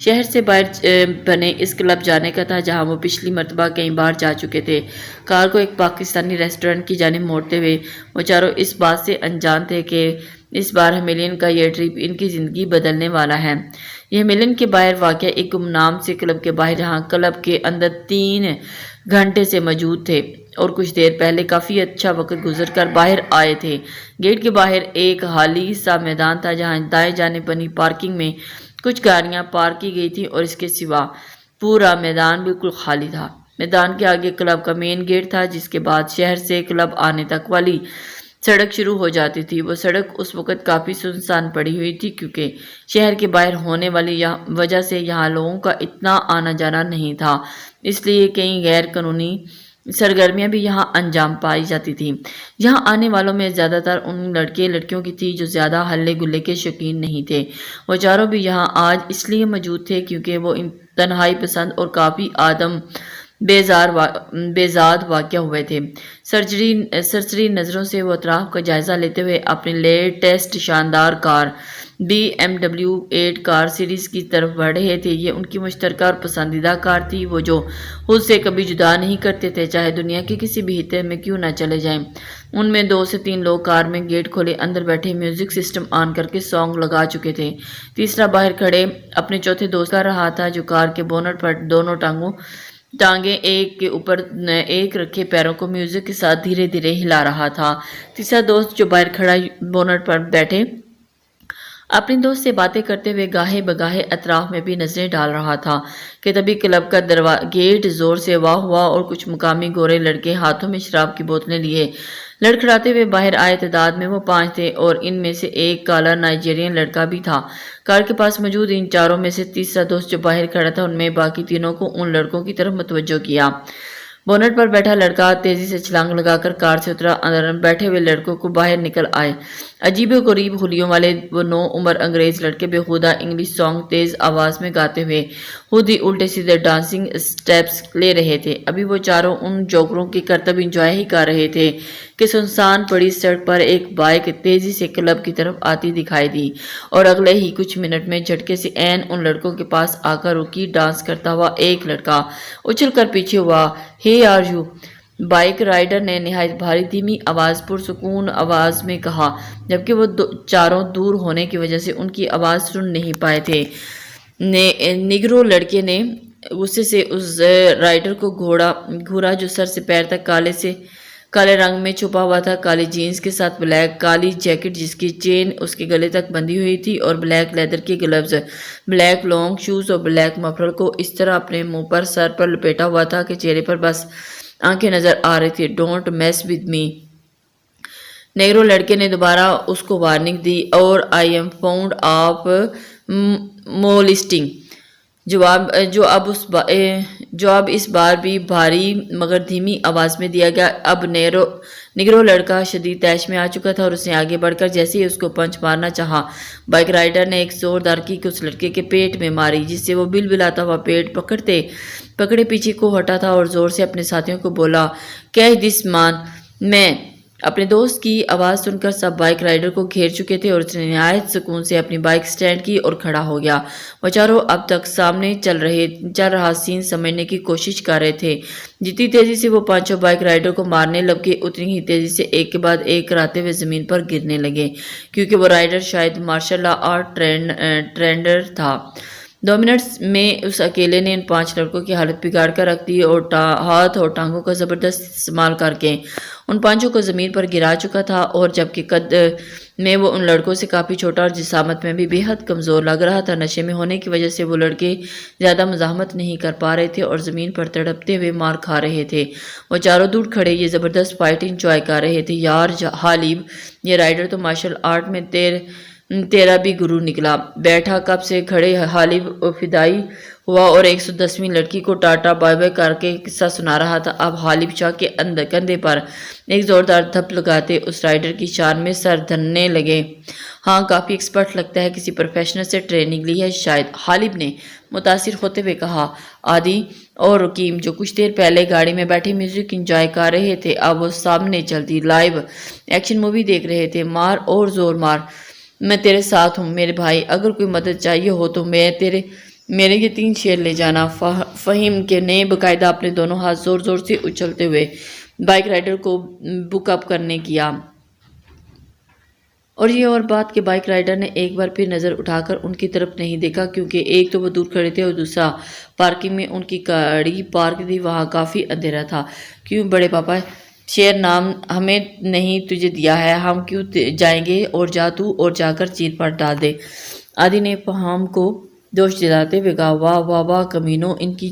شہر سے باہر بنے اس کلب جانے کا تھا جہاں وہ پچھلی مرتبہ کئی بار جا چکے تھے۔ کار کو ایک پاکستانی ریسٹورنٹ کی جانب موڑتے ہوئے وہ چاروں اس بات سے انجان تھے کہ اس بار ہمیلین کا یہ ٹرپ ان کی زندگی بدلنے والا ہے۔ یہ ہمیلین کے باہر واقع ایک گمنام سے کلب کے باہر جہاں کلب کے اندر 3 گھنٹے سے موجود تھے اور کچھ دیر پہلے کافی اچھا وقت گزر کر باہر آئے تھے۔ گیٹ کے باہر ایک خالی سا میدان تھا جہاں دائیں جانب بنی پارکنگ میں کچھ گاڑیاں پارک کی گئی تھیں اور اس کے سوا پورا میدان بالکل خالی تھا۔ میدان کے آگے کلب کا مین گیٹ تھا جس کے بعد شہر سے کلب آنے تک والی سڑک شروع ہو جاتی تھی۔ وہ سڑک اس وقت کافی سنسان پڑی ہوئی تھی کیونکہ شہر کے باہر ہونے والی وجہ سے یہاں لوگوں کا اتنا آنا جانا نہیں تھا، اس لیے کئی غیر قانونی سرگرمیاں بھی یہاں انجام پائی جاتی تھیں۔ یہاں آنے والوں میں زیادہ تر ان لڑکیوں کی تھی جو زیادہ ہلے گلے کے شوقین نہیں تھے۔ وہ چاروں بھی یہاں آج اس لیے موجود تھے کیونکہ وہ تنہائی پسند اور کافی آدم بیزاد واقع ہوئے تھے۔ سرسری نظروں سے وہ اطراف کا جائزہ لیتے ہوئے اپنی لیٹسٹ شاندار کار BMW 8 کار سیریز کی طرف بڑھ رہے تھے۔ یہ ان کی مشترکہ اور پسندیدہ کار تھی، وہ جو خود سے کبھی جدا نہیں کرتے تھے، چاہے دنیا کے کسی بھی خطے میں کیوں نہ چلے جائیں۔ ان میں 2 سے 3 لوگ کار میں گیٹ کھولے اندر بیٹھے میوزک سسٹم آن کر کے سانگ لگا چکے تھے۔ تیسرا باہر کھڑے اپنے چوتھے دوست کر رہا تھا جو کار کے بونٹ پر دونوں ٹانگیں ایک کے اوپر ایک رکھے پیروں کو میوزک کے ساتھ دھیرے دھیرے ہلا رہا تھا۔ تیسرا دوست جو باہر کھڑا بونٹ پر بیٹھے اپنے دوست سے باتیں کرتے ہوئے گاہے بگاہے اطراف میں بھی نظریں ڈال رہا تھا کہ تبھی کلب کا گیٹ زور سے واہ ہوا اور کچھ مقامی گورے لڑکے ہاتھوں میں شراب کی بوتلیں لیے لڑکھڑاتے ہوئے باہر آئے۔ تعداد میں وہ 5 تھے اور ان میں سے ایک کالا نائجیرین لڑکا بھی تھا۔ کار کے پاس موجود ان چاروں میں سے تیسرا دوست جو باہر کھڑا تھا ان میں باقی تینوں کو ان لڑکوں کی طرف متوجہ کیا۔ بونٹ پر بیٹھا لڑکا تیزی سے چھلانگ لگا کر کار سے اترا، اندر بیٹھے ہوئے لڑکوں کو باہر نکل آئے۔ عجیب و غریب حلیوں والے وہ 9 عمر انگریز لڑکے بےہودہ انگلش سانگ تیز آواز میں گاتے ہوئے خود ہی الٹے سیدھے ڈانسنگ سٹیپس لے رہے تھے۔ ابھی وہ چاروں ان جوکروں کی کرتب انجوائے ہی کر رہے تھے کہ سنسان پڑی سڑک پر ایک بائک تیزی سے کلب کی طرف آتی دکھائی دی اور اگلے ہی کچھ منٹ میں جھٹکے سے عین ان لڑکوں کے پاس آ کر رکی۔ ڈانس کرتا ہوا ایک لڑکا اچھل کر پیچھے ہوا۔ "Hey are you?" Bike rider نے نہایت بھاری دھیمی آواز پرسکون آواز میں کہا، جبکہ وہ چاروں دور ہونے کی وجہ سے ان کی آواز سن نہیں پائے تھے۔ نیگرو لڑکے نے غصے سے اس رائڈر کو گھورا جو سر سے پیر تک کالے رنگ میں چھپا ہوا تھا، کالی جینز کے ساتھ بلیک کالی جیکٹ جس کی چین اس کے گلے تک بندھی ہوئی تھی اور بلیک لیدر کے گلوز، بلیک لانگ شوز اور بلیک مفلر کو اس طرح اپنے منہ پر سر پر لپیٹا ہوا تھا کہ چہرے پر بس آنکھیں نظر آ رہی تھی۔ "Don't mess with me." Negro لڑکے نے دوبارہ اس کو وارننگ دی اور "I am fond of molesting" جواب اس بار بھی بھاری مگر دھیمی آواز میں دیا گیا۔ اب نیگرو لڑکا شدید طیش میں آ چکا تھا اور اس نے آگے بڑھ کر جیسے ہی اس کو پنچ مارنا چاہا، بائک رائڈر نے ایک زوردار کک اس لڑکے کے پیٹ میں ماری جس سے وہ بلبلاتا ہوا پیٹ پکڑے پیچھے کو ہٹا تھا اور زور سے اپنے ساتھیوں کو بولا، "Catch this man." میں اپنے دوست کی آواز سن کر سب بائک رائڈر کو گھیر چکے تھے اور اس نے نہایت سکون سے اپنی بائک سٹینڈ کی اور کھڑا ہو گیا۔ وہ چاروں اب تک سامنے چل رہا سین سمجھنے کی کوشش کر رہے تھے۔ جتنی تیزی سے وہ 5 بائک رائڈر کو مارنے لگے اتنی ہی تیزی سے ایک کے بعد ایک کراتے ہوئے زمین پر گرنے لگے، کیونکہ وہ رائڈر شاید مارشل آرٹ ٹرینر تھا۔ 2 منٹ میں اس اکیلے نے ان 5 لڑکوں کی حالت بگاڑ کر رکھ دی اور ہاتھ اور ٹانگوں کا زبردست استعمال کر کے ان 5 کو زمین پر گرا چکا تھا، اور جبکہ قد میں وہ ان لڑکوں سے کافی چھوٹا اور جسامت میں بھی بے حد کمزور لگ رہا تھا، نشے میں ہونے کی وجہ سے وہ لڑکے زیادہ مزاحمت نہیں کر پا رہے تھے اور زمین پر تڑپتے ہوئے مار کھا رہے تھے۔ وہ چاروں دور کھڑے یہ زبردست فائٹ انجوائے کر رہے تھے۔ "یار حالیب، یہ رائڈر تو مارشل آرٹ میں تیرا بھی گرو نکلا۔ بیٹھا کب سے کھڑے حالیب فدائی ہوا اور 110ویں لڑکی کو ٹاٹا بائے بائے کر کے قصہ سنا رہا تھا۔ اب حالیب شاہ کے کندھے پر ایک زوردار دھپ لگاتے اس رائڈر کی شان میں سر دھننے لگے۔ "ہاں، کافی ایکسپرٹ لگتا ہے، کسی پروفیشنل سے ٹریننگ لی ہے شاید." حالیب نے متاثر ہوتے ہوئے کہا۔ عادی اور رکیم جو کچھ دیر پہلے گاڑی میں بیٹھے میوزک انجوائے کر رہے تھے اب وہ سامنے چلتی لائیو ایکشن مووی دیکھ رہے تھے۔ "مار اور زور مار، میں تیرے ساتھ ہوں میرے بھائی، اگر کوئی مدد چاہیے ہو تو میں تیرے میرے یہ 3 شیر لے جانا۔ فہیم کے نے باقاعدہ اپنے دونوں ہاتھ زور زور سے اچھلتے ہوئے بائک رائڈر کو بک اپ کرنے کیا، اور یہ اور بات کہ بائک رائڈر نے ایک بار پھر نظر اٹھا کر ان کی طرف نہیں دیکھا، کیونکہ ایک تو وہ دور کھڑے تھے اور دوسرا پارکنگ میں ان کی گاڑی پارک تھی، وہاں کافی اندھیرا تھا۔ کیوں بڑے پاپا، شیر نام ہمیں نہیں تجھے دیا ہے، ہم کیوں جائیں گے؟ اور جا تو اور جا کر چیر پھاڑ ڈال دے۔ آدی نے فہم کو دوش دلاتے ہوئے کہا، واہ واہ واہ کمینوں، ان کی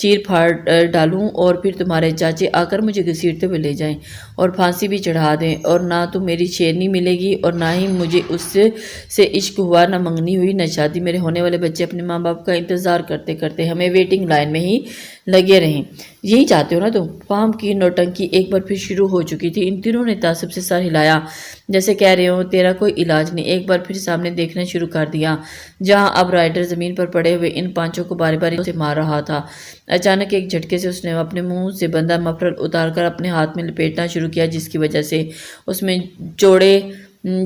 چیر پھاڑ ڈالوں اور پھر تمہارے چاچے آ کر مجھے گھسیٹتے ہوئے لے جائیں اور پھانسی بھی چڑھا دیں، اور نہ تو میری شیرنی ملے گی اور نہ ہی مجھے اس سے عشق ہوا، نہ منگنی ہوئی نہ شادی۔ میرے ہونے والے بچے اپنے ماں باپ کا انتظار کرتے کرتے ہمیں ویٹنگ لائن میں ہی لگے رہیں۔ یہی چاہتے ہو نا تم؟ فہم کی نوٹنکی ایک بار پھر شروع ہو چکی تھی۔ ان تینوں نے تعصب سے سر ہلایا، جیسے کہہ رہے ہوں تیرا کوئی علاج نہیں۔ ایک بار پھر سامنے دیکھنا شروع کر دیا، جہاں اب رائڈر زمین پر پڑے ہوئے ان پانچوں کو باری باری سے مار رہا تھا۔ اچانک ایک جھٹکے سے اس نے اپنے منہ سے بندہ مفرل اتار کر اپنے ہاتھ میں لپیٹنا شروع کیا، جس کی وجہ سے اس میں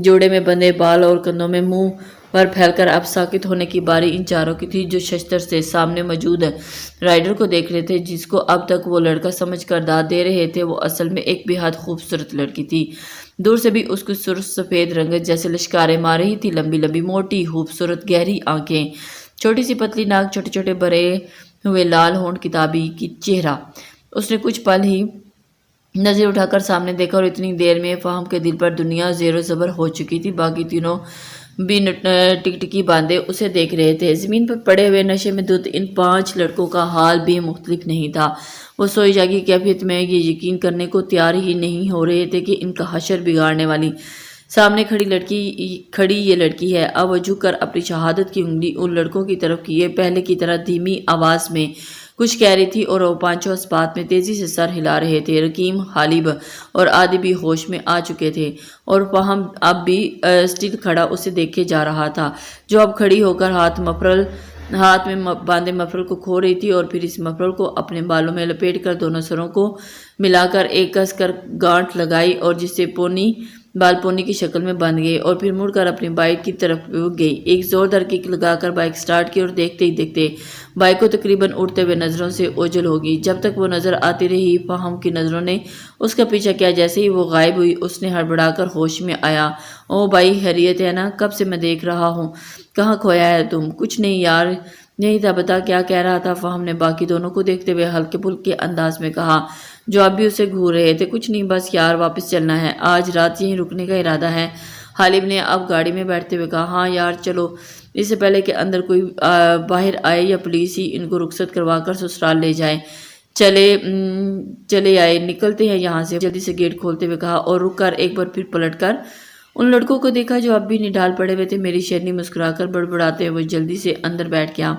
جوڑے میں بندے بال اور کندھوں میں منہ پر پھیل کر اب ساکت ہونے کی باری ان چاروں کی تھی، جو ششتر سے سامنے موجود رائڈر کو دیکھ رہے تھے، جس کو اب تک وہ لڑکا سمجھ کر داد دے رہے تھے۔ وہ اصل میں ایک بے حد خوبصورت لڑکی تھی۔ دور سے بھی اس کی سرخ سفید رنگت جیسے لشکاریں مار رہی تھی، لمبی لمبی موٹی خوبصورت گہری آنکھیں، چھوٹی سی پتلی ناک، چھوٹے چھوٹے بھرے ہوئے لال ہونٹ، کتابی کی چہرہ۔ اس نے کچھ پل ہی نظر اٹھا کر سامنے دیکھا اور اتنی دیر میں فہم کے دل پر دنیا زیر و زبر ہو چکی تھی۔ باقی تینوں بھی ٹکٹکی باندھے اسے دیکھ رہے تھے۔ زمین پر پڑے ہوئے نشے میں دھت ان 5 لڑکوں کا حال بھی مختلف نہیں تھا۔ وہ سوئی جاگی کیفیت میں یہ یقین کرنے کو تیار ہی نہیں ہو رہے تھے کہ ان کا حشر بگاڑنے والی سامنے کھڑی یہ لڑکی ہے۔ اب وہ جھک کر اپنی شہادت کی انگلی ان لڑکوں کی طرف کیے پہلے کی طرح دھیمی آواز میں کچھ کہہ رہی تھی، اور وہ پانچوں اس بات میں تیزی سے سر ہلا رہے تھے۔ رکیم، حالب اور عادی بھی ہوش میں آ چکے تھے، اور فہم اب بھی اسٹل کھڑا اسے دیکھے جا رہا تھا، جو اب کھڑی ہو کر ہاتھ میں باندھے مفرل کو کھو رہی تھی، اور پھر اس مفرل کو اپنے بالوں میں لپیٹ کر دونوں سروں کو ملا کر ایک کس کر گانٹھ لگائی، اور جس سے بال پونی کی شکل میں بندھ گئے، اور پھر مڑ کر اپنی بائک کی طرف گئی۔ ایک زوردار کک لگا کر بائک سٹارٹ کی، اور دیکھتے ہی دیکھتے بائک کو تقریباً اڑتے ہوئے نظروں سے اوجھل ہوگی۔ جب تک وہ نظر آتی رہی، فہم کی نظروں نے اس کا پیچھا کیا۔ جیسے ہی وہ غائب ہوئی، اس نے ہڑبڑا کر ہوش میں آیا۔ او بھائی، خیریت ہے نا؟ کب سے میں دیکھ رہا ہوں، کہاں کھویا ہے تم؟ کچھ نہیں یار، یہی تھا، بتا کیا کہہ رہا تھا؟ فہم نے باقی دونوں کو دیکھتے ہوئے ہلکے پھلکے انداز میں کہا، جو اب بھی اسے گھور رہے تھے۔ کچھ نہیں، بس یار واپس چلنا ہے، آج رات یہیں رکنے کا ارادہ ہے۔ حالب نے اب گاڑی میں بیٹھتے ہوئے کہا، ہاں یار چلو، اس سے پہلے کہ اندر کوئی باہر آئے یا پولیس ہی ان کو رخصت کروا کر سسرال لے جائے۔ چلے آئے، نکلتے ہیں یہاں سے، جلدی سے گیٹ کھولتے ہوئے کہا، اور رک کر ایک بار پھر پلٹ کر ان لڑکوں کو دیکھا جو اب بھی نڈال پڑے ہوئے تھے۔ میری شیرنی مسکرا کر بڑبڑاتے ہوئے جلدی سے اندر بیٹھ گیا،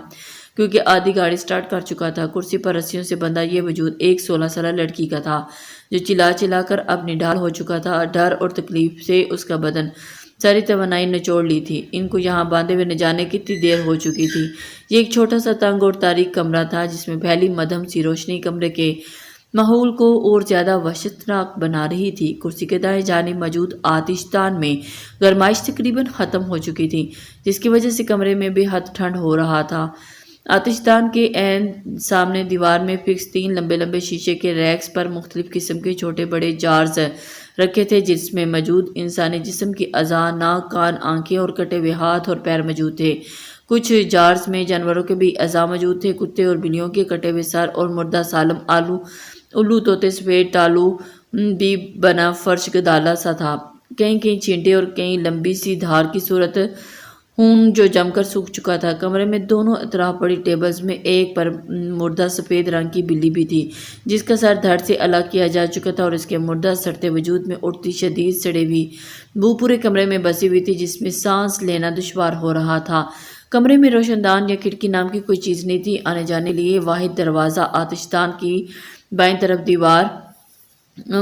کیونکہ آدھی گاڑی سٹارٹ کر چکا تھا۔ کرسی پر رسیوں سے بندھا یہ وجود ایک 16 سالہ لڑکی کا تھا، جو چلا چلا کر اب نڈال ہو چکا تھا۔ ڈر اور تکلیف سے اس کا بدن ساری توانائی نچوڑ لی تھی۔ ان کو یہاں باندھے ہوئے نہ جانے کتنی دیر ہو چکی تھی۔ یہ ایک چھوٹا سا تنگ اور تاریک کمرہ تھا، جس میں پھیلی مدھم سی روشنی کمرے کے ماحول کو اور زیادہ وحشتناک بنا رہی تھی۔ کرسی کے دائیں جانب موجود آتش دان میں گرمائش تقریباً ختم ہو چکی تھی، جس کی وجہ سے کمرے میں بے حد ٹھنڈ ہو رہا تھا۔ آتش دان کے عین سامنے دیوار میں فکس 3 لمبے لمبے شیشے کے ریکس پر مختلف قسم کے چھوٹے بڑے جارز رکھے تھے، جس میں موجود انسانی جسم کی اعضاء، ناک، کان، آنکھیں اور کٹے ہوئے ہاتھ اور پیر موجود تھے۔ کچھ جارز میں جانوروں کے بھی اعضاء موجود تھے، کتے اور بلیوں کے کٹے ہوئے سر اور مردہ سالم الو، طوطے، سفید ٹالو بھی بنا فرش گدالا سا تھا، کہیں چینٹے اور کہیں لمبی سی دھار کی صورت خون جو جم کر سوکھ چکا تھا۔ کمرے میں دونوں اطراف پڑی ٹیبلز میں ایک پر مردہ سفید رنگ کی بلی بھی تھی، جس کا سر دھڑ سے الگ کیا جا چکا تھا، اور اس کے مردہ سڑتے وجود میں اٹھتی شدید سڑی ہوئی بو پورے کمرے میں بسی ہوئی تھی، جس میں سانس لینا دشوار ہو رہا تھا۔ کمرے میں روشن دان یا کھڑکی نام کی کوئی چیز نہیں تھی۔ آنے جانے لیے واحد دروازہ آتش دان کی بائیں طرف دیوار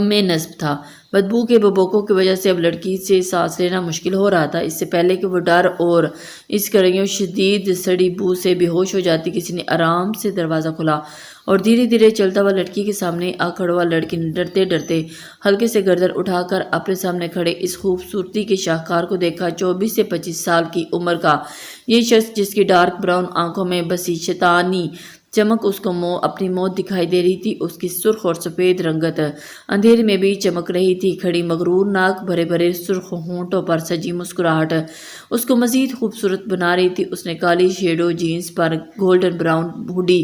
میں نصب تھا۔ بدبو کے ببوکوں کی وجہ سے اب لڑکی سے سانس لینا مشکل ہو رہا تھا۔ اس سے پہلے کہ وہ ڈر اور اس کرئیوں شدید سڑی بو سے بے ہوش ہو جاتی، کسی نے آرام سے دروازہ کھولا اور دھیرے دھیرے چلتا ہوا لڑکی کے سامنے آ کھڑا ہوا۔ لڑکی نے ڈرتے ڈرتے ہلکے سے گردن اٹھا کر اپنے سامنے کھڑے اس خوبصورتی کے شاہکار کو دیکھا۔ 24 سے 25 سال کی عمر کا یہ شخص، جس کی ڈارک براؤن آنکھوں میں بسی شیطانی چمک اس کو اپنی موت دکھائی دے رہی تھی۔ اس کی سرخ اور سفید رنگت اندھیرے میں بھی چمک رہی تھی۔ کھڑی مغرور ناک، بھرے بھرے سرخ ہونٹوں پر سجی مسکراہٹ اس کو مزید خوبصورت بنا رہی تھی۔ اس نے کالی شیڈو جینس پر گولڈن براؤن ہوڈی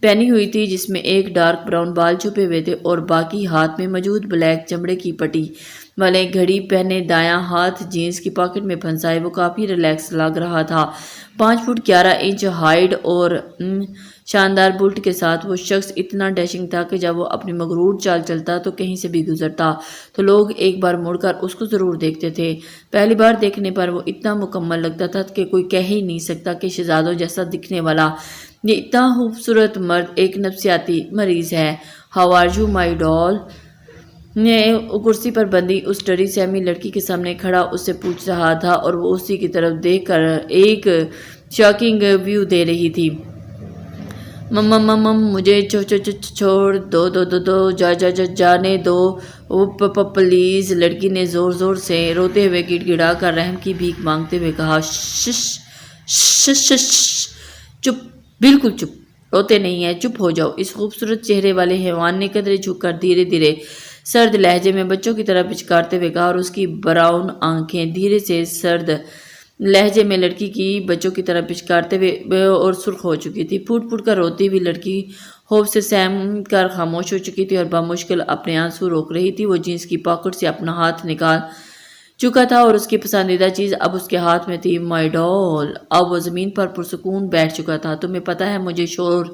پہنی ہوئی تھی، جس میں ایک ڈارک براؤن بال چھپے ہوئے تھے اور باقی ہاتھ میں موجود بلیک چمڑے کی پٹی والے گھڑی پہنے دایاں ہاتھ جینس کی پاکٹ میں پھنسائے وہ کافی ریلیکس لگ رہا تھا۔ 5 فٹ 11 انچ ہائٹ اور شاندار بلٹ کے ساتھ وہ شخص اتنا ڈیشنگ تھا کہ جب وہ اپنی مغرور چال چلتا تو کہیں سے بھی گزرتا تو لوگ ایک بار مڑ کر اس کو ضرور دیکھتے تھے۔ پہلی بار دیکھنے پر وہ اتنا مکمل لگتا تھا کہ کوئی کہہ ہی نہیں سکتا کہ شہزادوں جیسا دکھنے والا یہ اتنا خوبصورت مرد ایک نفسیاتی مریض ہے۔ ہاؤ آر یو مائی ڈال؟ نے کرسی پر بندی اس ڈری سہمی لڑکی کے سامنے کھڑا اس سے پوچھ رہا تھا اور وہ اسی کی طرف دیکھ کر ایک شاکنگ ویو دے رہی تھی۔ مجھے چھوڑ دو جانے دو پلیز، لڑکی نے زور زور سے روتے ہوئے گڑ گڑا کر رحم کی بھیک مانگتے ہوئے کہا۔ شش شش شش، چپ، بالکل چپ، روتے نہیں ہیں، چپ ہو جاؤ۔ اس خوبصورت چہرے والے حیوان نے قدرے جھک کر دھیرے دھیرے سرد لہجے میں بچوں کی طرح پچکارتے ہوئے کہا اور اس کی براؤن آنکھیں دھیرے سے سرد لہجے میں لڑکی کی بچوں کی طرح پچکارتے ہوئے اور سرخ ہو چکی تھی۔ پھوٹ پھوٹ کر روتی ہوئی لڑکی خوف سے سہم کر خاموش ہو چکی تھی اور بمشکل اپنے آنسو روک رہی تھی۔ وہ جینس کی پاکٹ سے اپنا ہاتھ نکال چکا تھا اور اس کی پسندیدہ چیز اب اس کے ہاتھ میں تھی، مائی ڈال۔ اب وہ زمین پر پرسکون بیٹھ چکا تھا۔ تمہیں پتہ ہے مجھے شور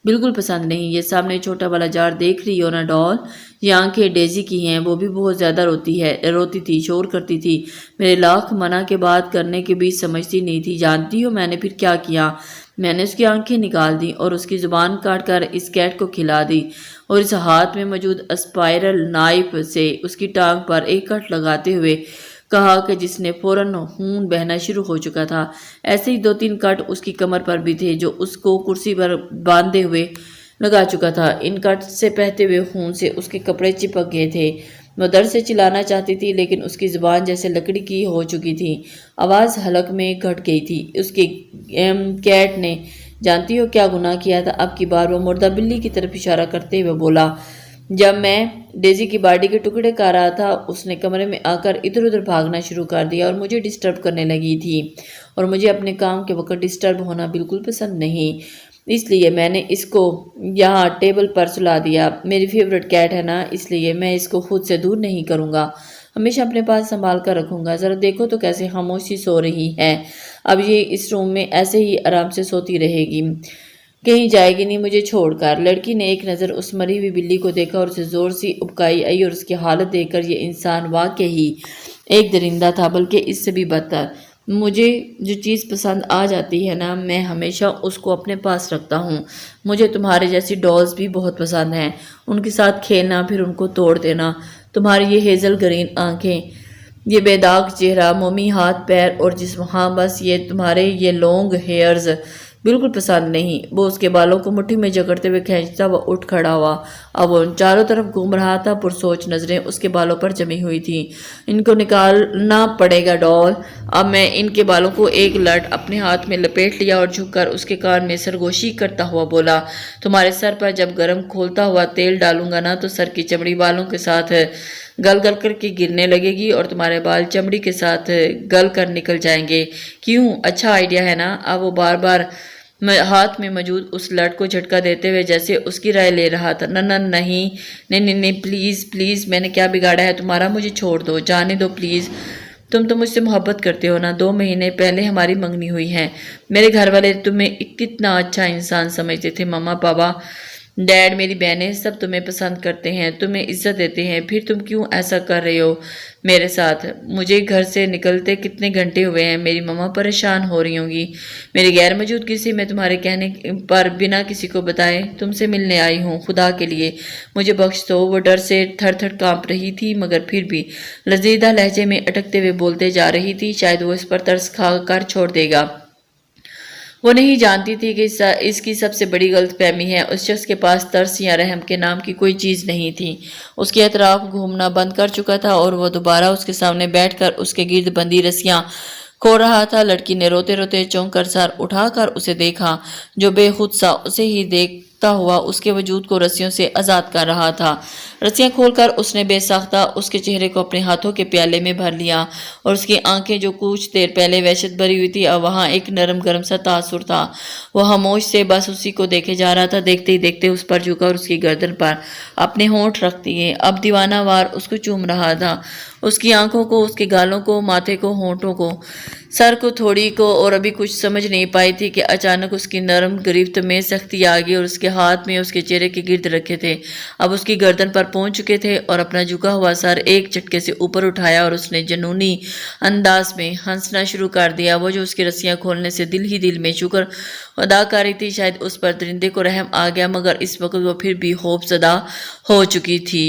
بالکل پسند نہیں۔ یہ سامنے چھوٹا والا جار دیکھ رہی ہو نا ڈال؟ یہ آنکھیں ڈیزی کی ہیں، وہ بھی بہت زیادہ روتی تھی، شور کرتی تھی، میرے لاکھ منع کے بات کرنے کے بھی سمجھتی نہیں تھی۔ جانتی ہو میں نے پھر کیا کیا؟ میں نے اس کی آنکھیں نکال دی اور اس کی زبان کاٹ کر اس کیٹ کو کھلا دی اور اس ہاتھ میں موجود اسپائرل نائف سے اس کی ٹانگ پر ایک کٹ لگاتے ہوئے کہا کہ جس نے فوراً خون بہنا شروع ہو چکا تھا۔ ایسے ہی 2-3 کٹ اس کی کمر پر بھی تھے جو اس کو کرسی پر باندھے ہوئے لگا چکا تھا۔ ان کٹ سے بہتے ہوئے خون سے اس کے کپڑے چپک گئے تھے۔ وہ درد سے چلانا چاہتی تھی لیکن اس کی زبان جیسے لکڑی کی ہو چکی تھی، آواز حلق میں گھٹ گئی تھی۔ اس کی کیٹ نے جانتی ہو کیا گناہ کیا تھا؟ اب کی بار وہ مردہ بلی کی طرف اشارہ کرتے ہوئے بولا، جب میں ڈیزی کی باڈی کے ٹکڑے کر رہا تھا اس نے کمرے میں آ کر ادھر ادھر بھاگنا شروع کر دیا اور مجھے ڈسٹرب کرنے لگی تھی، اور مجھے اپنے کام کے وقت ڈسٹرب ہونا بالکل پسند نہیں، اس لیے میں نے اس کو یہاں ٹیبل پر سلا دیا۔ میری فیورٹ کیٹ ہے نا، اس لیے میں اس کو خود سے دور نہیں کروں گا، ہمیشہ اپنے پاس سنبھال کر رکھوں گا۔ ذرا دیکھو تو کیسے خاموشی سو رہی ہے، اب یہ اس روم میں ایسے ہی آرام سے سوتی رہے گی، کہیں جائے گی نہیں مجھے چھوڑ کر۔ لڑکی نے ایک نظر اس مری ہوئی بلی کو دیکھا اور اسے زور سی ابکائی آئی اور اس کی حالت دیکھ کر یہ انسان واقعی ایک درندہ تھا، بلکہ اس سے بھی بدتر۔ مجھے جو چیز پسند آ جاتی ہے نا میں ہمیشہ اس کو اپنے پاس رکھتا ہوں۔ مجھے تمہارے جیسی ڈالز بھی بہت پسند ہیں، ان کے ساتھ کھیلنا پھر ان کو توڑ دینا۔ تمہاری یہ ہیزل گرین آنکھیں، یہ بے داغ چہرہ، مومی ہاتھ پیر اور جسم، ہاں بس یہ تمہارے یہ لانگ ہیئرز بالکل پسند نہیں۔ وہ اس کے بالوں کو مٹھی میں جکڑتے ہوئے کھینچتا وہ اٹھ کھڑا ہوا۔ اب وہ چاروں طرف گھوم رہا تھا، پرسوچ نظریں اس کے بالوں پر جمی ہوئی تھیں۔ ان کو نکالنا پڑے گا ڈال۔ اب میں ان کے بالوں کو ایک لٹ اپنے ہاتھ میں لپیٹ لیا اور جھک کر اس کے کان میں سرگوشی کرتا ہوا بولا، تمہارے سر پر جب گرم کھولتا ہوا تیل ڈالوں گا نا تو سر کی چمڑی بالوں کے ساتھ گل گل کر کے گرنے لگے گی اور تمہارے بال چمڑی کے ساتھ گل کر نکل جائیں گے۔ کیوں؟ اچھا آئیڈیا ہے نا؟ اب وہ بار بار ہاتھ میں موجود اس لٹ کو جھٹکا دیتے ہوئے جیسے اس کی رائے لے رہا تھا۔ نہیں پلیز پلیز، میں نے کیا بگاڑا ہے تمہارا؟ مجھے چھوڑ دو، جانے دو پلیز۔ تم تو مجھ سے محبت کرتے ہو نا، 2 مہینے پہلے ہماری منگنی ہوئی ہے، میرے گھر والے تمہیں کتنا اچھا انسان سمجھتے تھے، ماما پاپا ڈیڈ، میری بہنیں سب تمہیں پسند کرتے ہیں، تمہیں عزت دیتے ہیں، پھر تم کیوں ایسا کر رہے ہو میرے ساتھ؟ مجھے گھر سے نکلتے کتنے گھنٹے ہوئے ہیں، میری ماما پریشان ہو رہی ہوں گی۔ میری غیر موجودگی سے میں تمہارے کہنے پر بنا کسی کو بتائے تم سے ملنے آئی ہوں، خدا کے لیے مجھے بخش دو۔ وہ ڈر سے تھر تھر کانپ رہی تھی مگر پھر بھی لذیذ لہجے میں اٹکتے ہوئے بولتے جا رہی تھی، شاید وہ اس پر ترس کھا کر چھوڑ دے گا۔ وہ نہیں جانتی تھی کہ اس کی سب سے بڑی غلط فہمی ہے، اس شخص کے پاس ترس یا رحم کے نام کی کوئی چیز نہیں تھی۔ اس کے اطراف گھومنا بند کر چکا تھا اور وہ دوبارہ اس کے سامنے بیٹھ کر اس کے گرد بندھی رسیاں کھول رہا تھا۔ لڑکی نے روتے روتے چونک کر سر اٹھا کر اسے دیکھا، جو بے خود سا اسے ہی دیکھتا ہوا اس کے وجود کو رسیوں سے آزاد کر رہا تھا۔ رسیاں کھول کر اس نے بے ساختہ اس کے چہرے کو اپنے ہاتھوں کے پیالے میں بھر لیا اور اس کی آنکھیں جو کچھ دیر پہلے وحشت بھری ہوئی تھی، اب وہاں ایک نرم گرم سا تاثر تھا۔ وہ خاموش سے بس اسی کو دیکھے جا رہا تھا، دیکھتے ہی دیکھتے اس پر جھکا اور اس کی گردن پر اپنے ہونٹ رکھ دیے، اب دیوانہ وار اس کو چوم رہا تھا، اس کی آنکھوں کو، اس کے گالوں کو، ماتھے کو، ہونٹوں کو، سر کو، تھوڑی کو، اور ابھی کچھ سمجھ نہیں پائی تھی کہ اچانک اس کی نرم گرفت میں سختی آ گئی اور اس کے ہاتھ میں اس کے چہرے کے گرد رکھے تھے اب اس کی گردن پر پہنچ چکے تھے اور اپنا جھکا ہوا سر ایک جھٹکے سے اوپر اٹھایا اور اس نے جنونی انداز میں ہنسنا شروع کر دیا۔ وہ جو اس کی رسیاں کھولنے سے دل ہی دل میں شکر ادا کر رہی تھی، شاید اس پر درندے کو رحم آ گیا، مگر اس وقت وہ پھر بھی خوف زدہ ہو چکی تھی۔